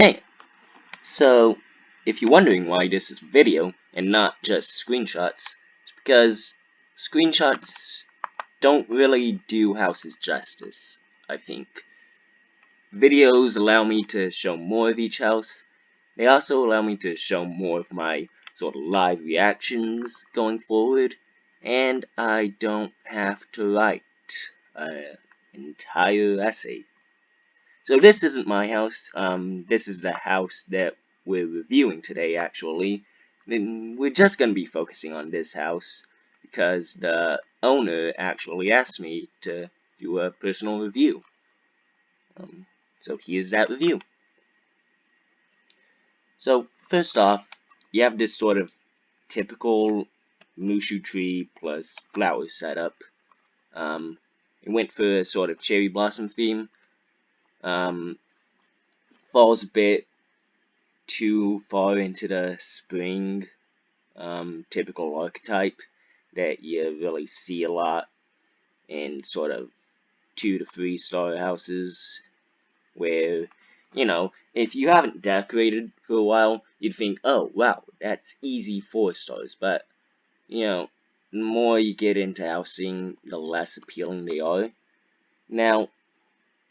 Hey, so if you're wondering why this is a video and not just screenshots, it's because screenshots don't really do houses justice, I think. Videos allow me to show more of each house. They also allow me to show more of my sort of live reactions going forward, and I don't have to write an entire essay. So this isn't my house. This is the house that we're reviewing today, actually. And we're just gonna be focusing on this house because the owner actually asked me to do a personal review. So here's that review. So first off, you have this sort of typical Mushu tree plus flower setup. It went for a sort of cherry blossom theme. Falls a bit too far into the spring typical archetype that you really see a lot in sort of 2 to 3 star houses where, you know, if you haven't decorated for a while, you'd think, oh wow, that's easy 4 stars, but you know, the more you get into housing, the less appealing they are. Now,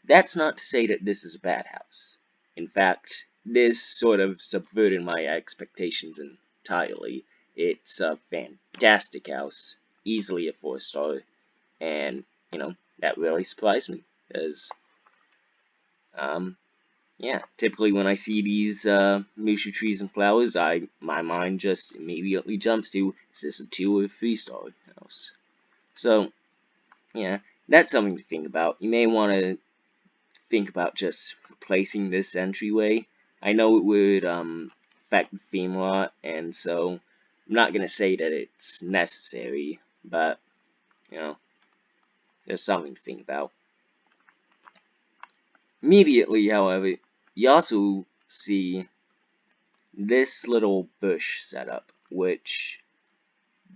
that's not to say that this is a bad house. In fact, this sort of subverted my expectations entirely. It's a fantastic house, easily a 4 star, and, you know, that really surprised me, because, yeah, typically when I see these Mushu trees and flowers, my mind just immediately jumps to, is this a 2 or 3 star house? So, yeah, that's something to think about. You may want to think about just replacing this entryway. I know it would affect the theme a lot, and so I'm not gonna say that it's necessary, but you know, there's something to think about. Immediately, however, you also see this little bush setup, which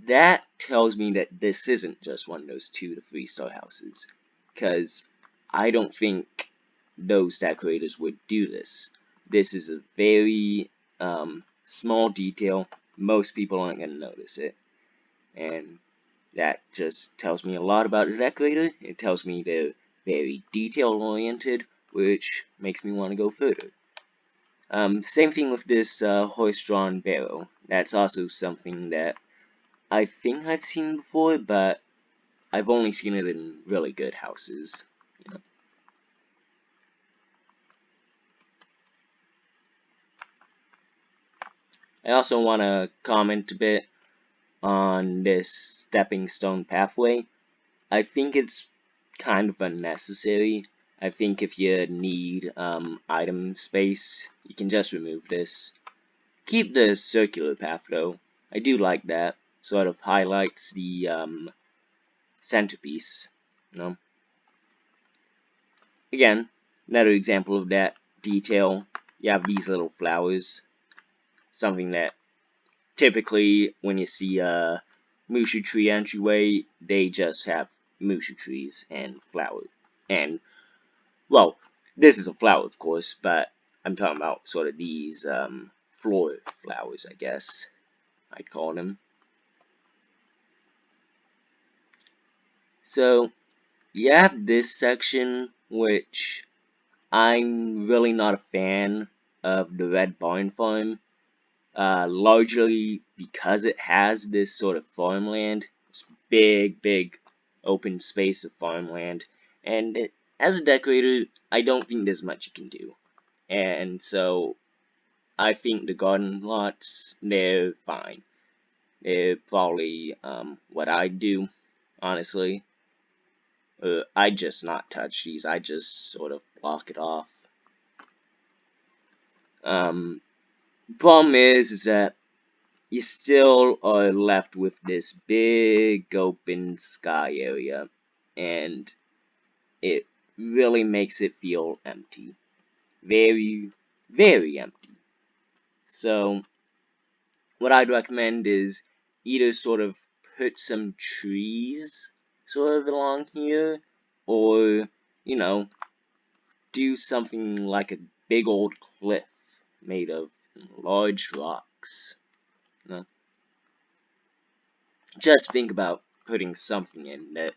that tells me that this isn't just one of those 2 to 3 star houses, because I don't think those decorators would do this. This is a very small detail. Most people aren't going to notice it. And that just tells me a lot about the decorator. It tells me they're very detail oriented, which makes me want to go further. Same thing with this horse-drawn barrow. That's also something that I think I've seen before, but I've only seen it in really good houses. You know. I also want to comment a bit on this stepping stone pathway. I think it's kind of unnecessary. I think if you need item space, you can just remove this. Keep the circular path though. I do like that. Sort of highlights the centerpiece. You know. Again, another example of that detail. You have these little flowers. Something that typically when you see a Mushu tree entryway, they just have Mushu trees and flowers. And, well, this is a flower, of course, but I'm talking about sort of these floor flowers, I guess I'd call them. So, you have this section, which I'm really not a fan of the Red Barn Farm. Largely because it has this sort of farmland, this big open space of farmland, and as a decorator, I don't think there's much you can do. And so, I think the garden lots, they're fine. They're probably what I do, honestly. I just not touch these, I just sort of block it off. Problem is that you still are left with this big open sky area, and it really makes it feel empty. Very empty. So, what I'd recommend is either sort of put some trees sort of along here, or, you know, do something like a big old cliff made of large rocks. You know? Just think about putting something in that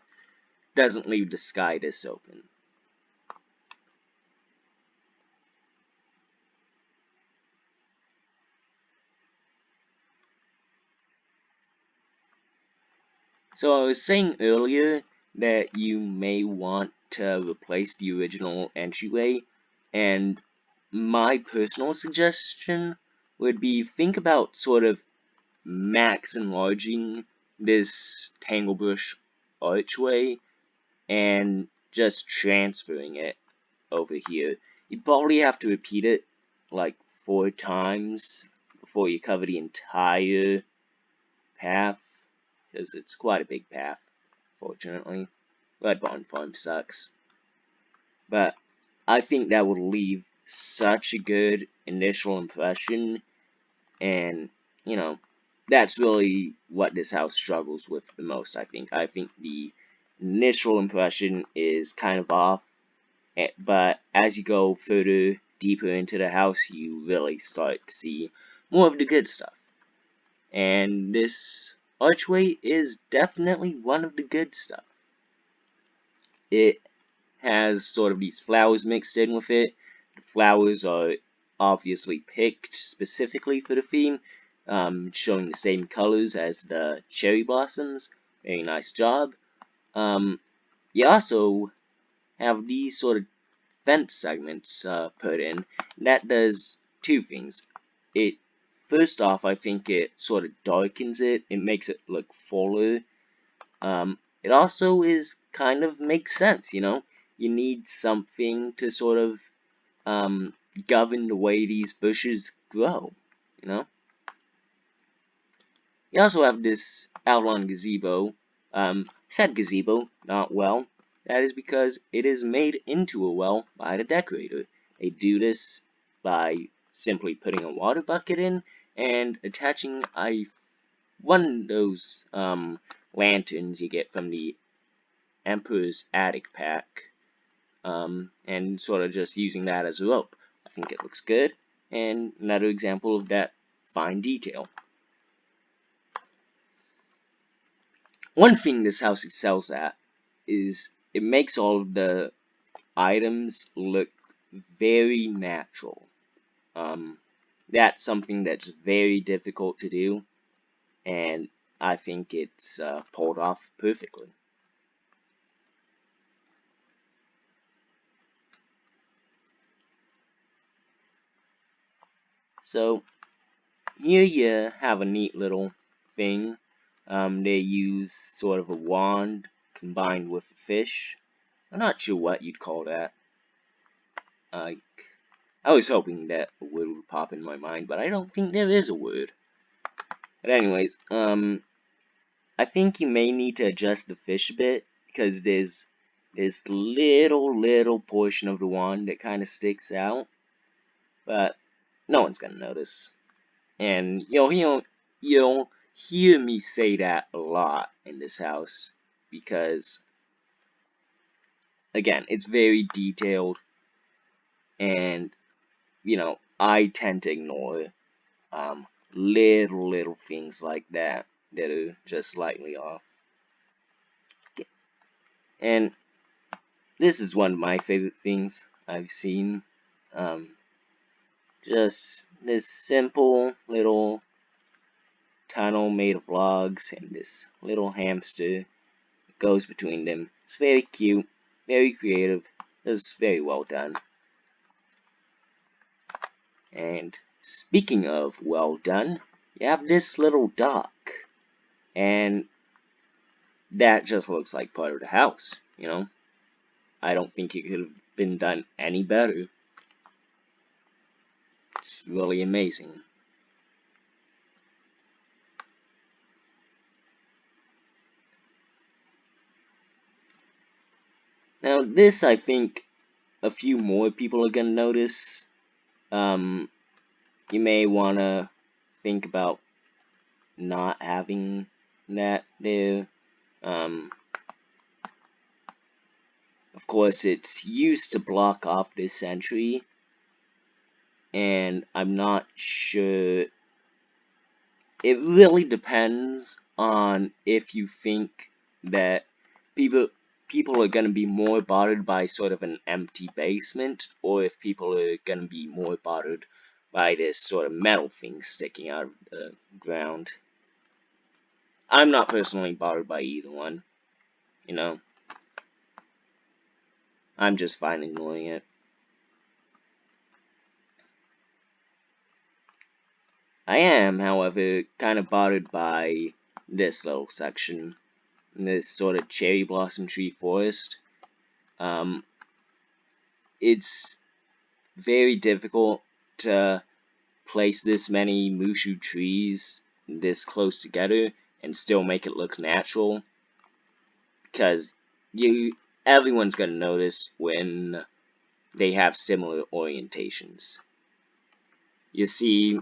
doesn't leave the sky this open. So I was saying earlier that you may want to replace the original entryway, and my personal suggestion would be think about sort of max enlarging this Tanglebush archway and just transferring it over here. You'd probably have to repeat it like 4 times before you cover the entire path, because it's quite a big path, fortunately. Red Barn Farm sucks. But I think that would leave such a good initial impression, and, you know, that's really what this house struggles with the most, I think. I think the initial impression is kind of off, but as you go further, deeper into the house, you really start to see more of the good stuff. And this archway is definitely one of the good stuff. It has sort of these flowers mixed in with it. The flowers are obviously picked specifically for the theme, showing the same colors as the cherry blossoms. Very nice job. You also have these sort of fence segments put in. That does 2 things. First off, I think it sort of darkens it. It makes it look fuller. It also kind of makes sense, you know? You need something to sort of govern the way these bushes grow, you know? You also have this outline gazebo. Said gazebo, not well. That is because it is made into a well by the decorator. They do this by simply putting a water bucket in and attaching one of those lanterns you get from the Emperor's Attic pack, and sort of just using that as a rope. I think it looks good, and another example of that fine detail. One thing this house excels at is it makes all of the items look very natural. That's something that's very difficult to do, and I think it's pulled off perfectly. So here you have a neat little thing. They use sort of a wand combined with a fish. I'm not sure what you'd call that. I was hoping that a word would pop in my mind, but I don't think there is a word. But anyways, I think you may need to adjust the fish a bit, because there's this little portion of the wand that kind of sticks out, but no one's gonna notice. And you'll hear me say that a lot in this house, because again, it's very detailed, and I tend to ignore little things like that are just slightly off. And this is one of my favorite things I've seen. Just this simple little tunnel made of logs and this little hamster goes between them. It's very cute, very creative, it's very well done. And speaking of well done, you have this little dock, and that just looks like part of the house, you know? I don't think it could have been done any better. It's really amazing. Now this, I think, a few more people are gonna notice. You may wanna think about not having that there. Of course, it's used to block off this entry, and I'm not sure. It really depends on if you think that people people are gonna be more bothered by sort of an empty basement, or if people are gonna be more bothered by this sort of metal thing sticking out of the ground. I'm not personally bothered by either one, you know. I'm just fine ignoring it. I am, however, kind of bothered by this little section, this sort of cherry blossom tree forest. It's very difficult to place this many Mushu trees this close together and still make it look natural, because everyone's gonna notice when they have similar orientations. You see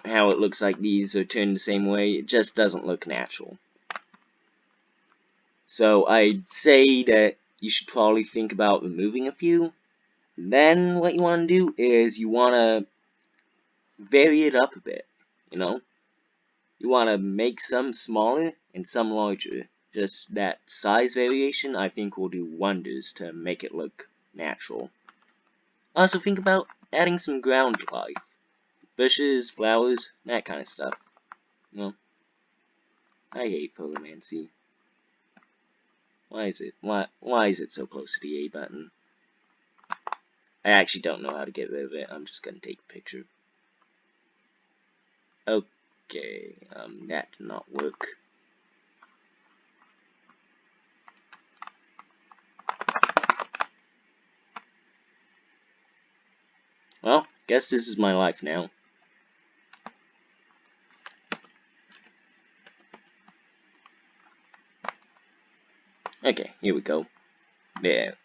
how it looks like these are turned the same way? It just doesn't look natural. So I'd say that you should probably think about removing a few. Then what you want to do is you want to vary it up a bit, you know? You want to make some smaller and some larger. Just that size variation I think will do wonders to make it look natural. Also think about adding some ground life. Bushes, flowers, that kind of stuff. You know? I hate photomancy. Why is it so close to the A button? I actually don't know how to get rid of it. I'm just gonna take a picture. Okay, that did not work. Well, guess this is my life now. Okay, here we go. There.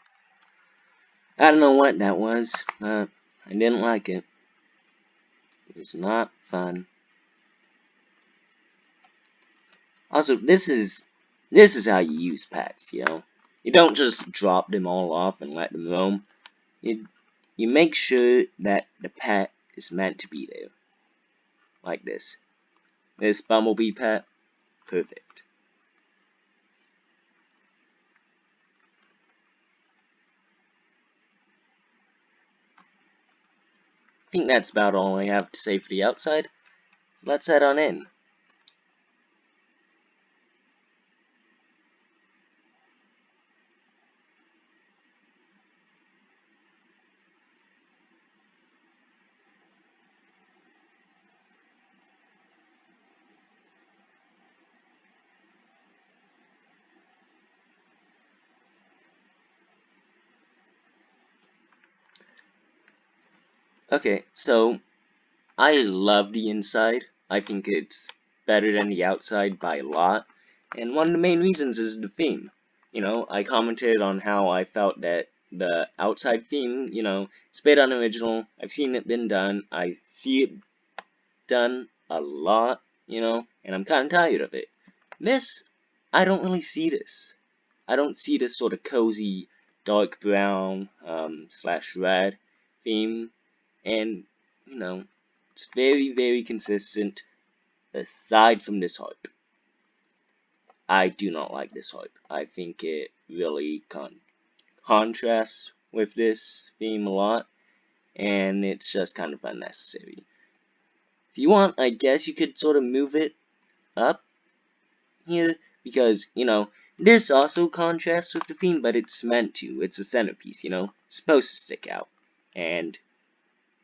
I don't know what that was, but I didn't like it. It was not fun. Also, this is how you use pets, you know? You don't just drop them all off and let them roam. You make sure that the pet is meant to be there. Like this. This bumblebee pet, perfect. I think that's about all I have to say for the outside, so let's head on in. Okay, so I love the inside. I think it's better than the outside by a lot. And one of the main reasons is the theme. You know, I commented on how I felt that the outside theme, you know, it's a bit unoriginal. I've seen it been done. I see it done a lot, you know, and I'm kind of tired of it. This, I don't really see this. I don't see this sort of cozy dark brown slash red theme, and you know, it's very, very consistent aside from this hype. I do not like this hype. I think it really contrasts with this theme a lot, and it's just kind of unnecessary. If you want, I guess you could sort of move it up here, because, you know, this also contrasts with the theme, but it's meant to. It's a centerpiece, you know? It's supposed to stick out. And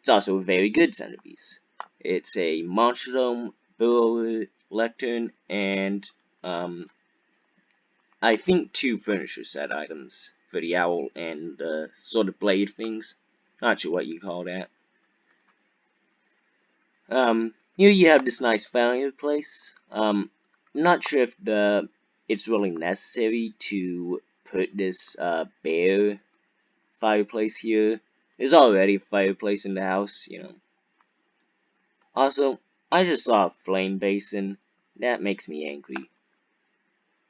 it's also a very good centerpiece. It's a Monstrodome Burrower lectern, and, I think 2 furniture set items for the owl and, sort of blade things. Not sure what you call that. Here you have this nice fireplace. I'm not sure if it's really necessary to put this bare fireplace here. There's already a fireplace in the house, you know. Also, I just saw a flame basin. That makes me angry.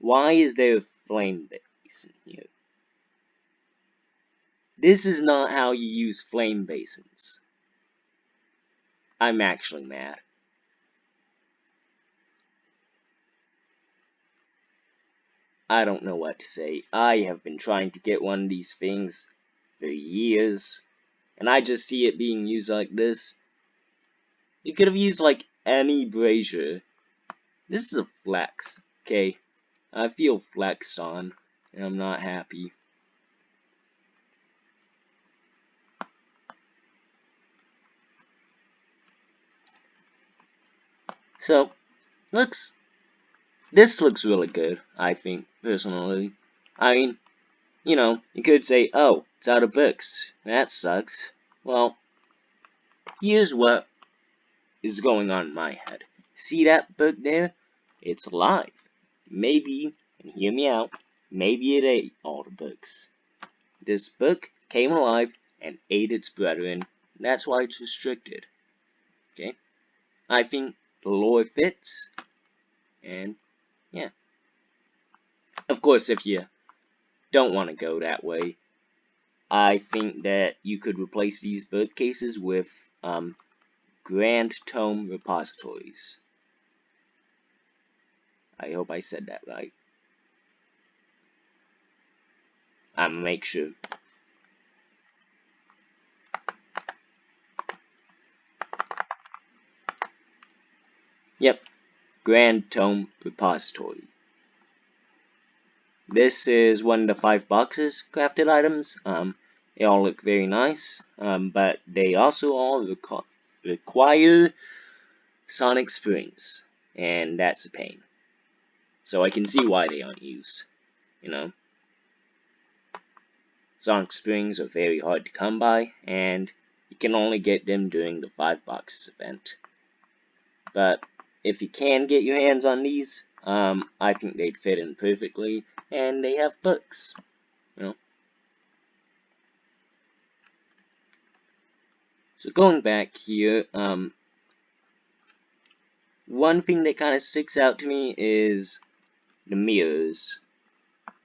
Why is there a flame basin here? This is not how you use flame basins. I'm actually mad. I don't know what to say. I have been trying to get one of these things for years, and I just see it being used like this. You could have used like any brazier. This is a flex, okay? I feel flexed on, and I'm not happy. So, this looks really good, I think, personally. I mean, you could say, oh, it's out of books. That sucks. Well, here's what is going on in my head. See that book there? It's alive. Maybe, and hear me out, maybe it ate all the books. This book came alive and ate its brethren. That's why it's restricted. Okay? I think the lore fits, and yeah. Of course, if you don't want to go that way, I think that you could replace these bookcases with Grand Tome repositories. I hope I said that right. I'm gonna make sure. Yep, Grand Tome repository. This is one of the 5 boxes crafted items. They all look very nice, but they also all require Sonic Springs, and that's a pain. So I can see why they aren't used, Sonic Springs are very hard to come by, and you can only get them during the 5 boxes event. But if you can get your hands on these, I think they'd fit in perfectly, and they have books, So going back here, one thing that kind of sticks out to me is the mirrors.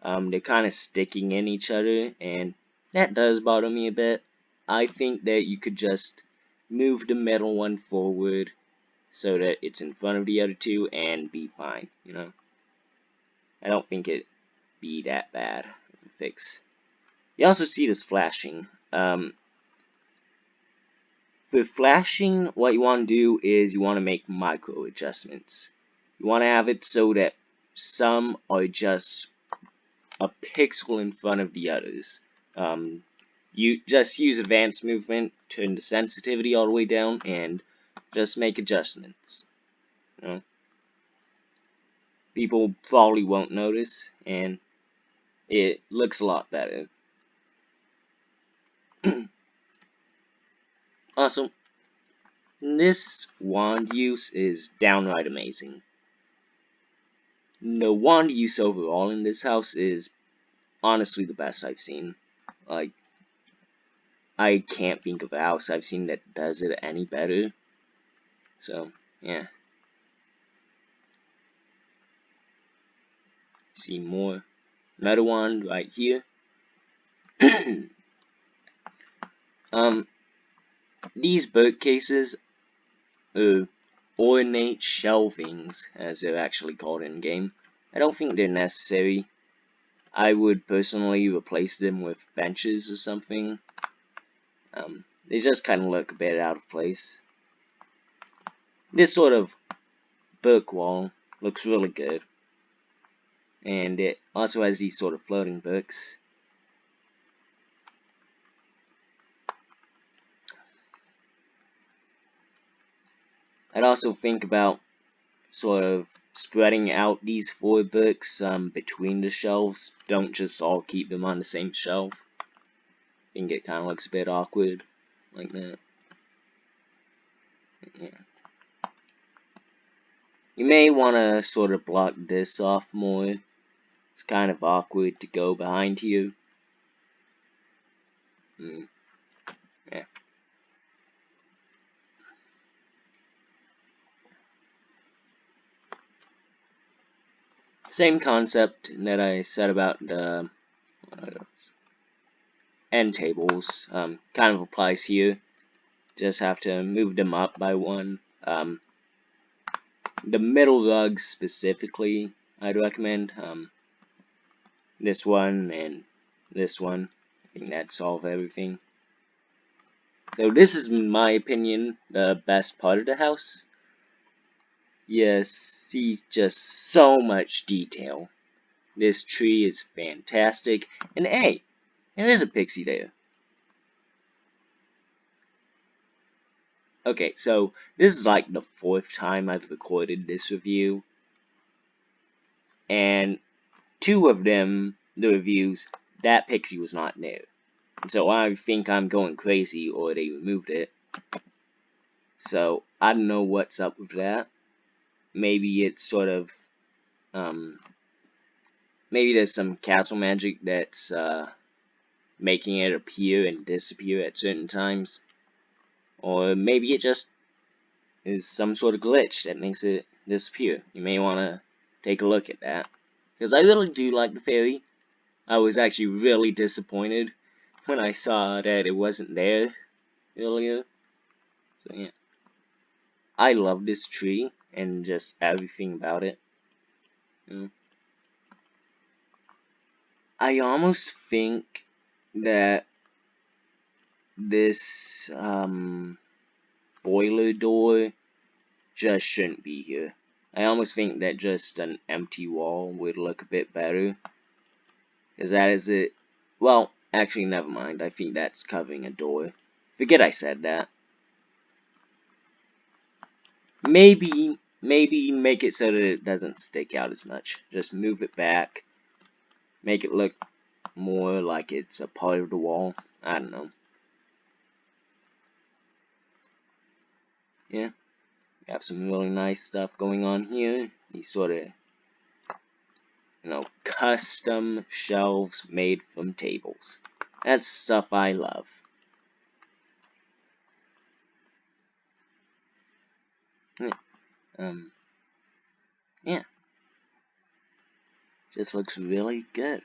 They're kind of sticking in each other, and that does bother me a bit. I think that you could just move the metal one forward so that it's in front of the other two and be fine, I don't think it'd be that bad of a fix. You also see this flashing. For flashing, what you want to do is you want to make micro adjustments. You want to have it so that some are just a pixel in front of the others. You just use advanced movement, turn the sensitivity all the way down, and just make adjustments. People probably won't notice, and it looks a lot better. Also, this wand use is downright amazing. The wand use overall in this house is honestly the best I've seen. Like, I can't think of a house I've seen that does it any better. So, yeah. See more. Another one right here. These bookcases are ornate shelvings, as they're actually called in game. I don't think they're necessary. I would personally replace them with benches or something. They just kind of look a bit out of place. This sort of book wall looks really good. And it also has these sort of floating books. I'd also think about sort of spreading out these 4 books between the shelves. Don't just all keep them on the same shelf. I think it kind of looks a bit awkward like that. Yeah. You may want to sort of block this off more. It's kind of awkward to go behind you. Yeah. Same concept that I said about the end tables kind of applies here. Just have to move them up by one. The middle rugs specifically, I'd recommend. This one and this one. I think that solve everything. So this is, in my opinion, the best part of the house. You see just so much detail. This tree is fantastic. And hey, there is a pixie there. Okay, so this is like the 4th time I've recorded this review. And 2 of them, the reviews, that pixie was not there. So I think I'm going crazy or they removed it. So I don't know what's up with that. Maybe it's sort of, maybe there's some castle magic that's making it appear and disappear at certain times. Or maybe it just is some sort of glitch that makes it disappear. You may want to take a look at that. Because I really do like the fairy. I was actually really disappointed when I saw that it wasn't there earlier. So yeah. I love this tree and just everything about it. I almost think that this boiler door just shouldn't be here. I almost think that just an empty wall would look a bit better. Because that is it. Well, actually, never mind. I think that's covering a door. Forget I said that. Maybe make it so that it doesn't stick out as much. Just move it back. Make it look more like it's a part of the wall. I don't know. Yeah. Have some really nice stuff going on here. These sort of, custom shelves made from tables. That's stuff I love. Yeah. Yeah. Just looks really good.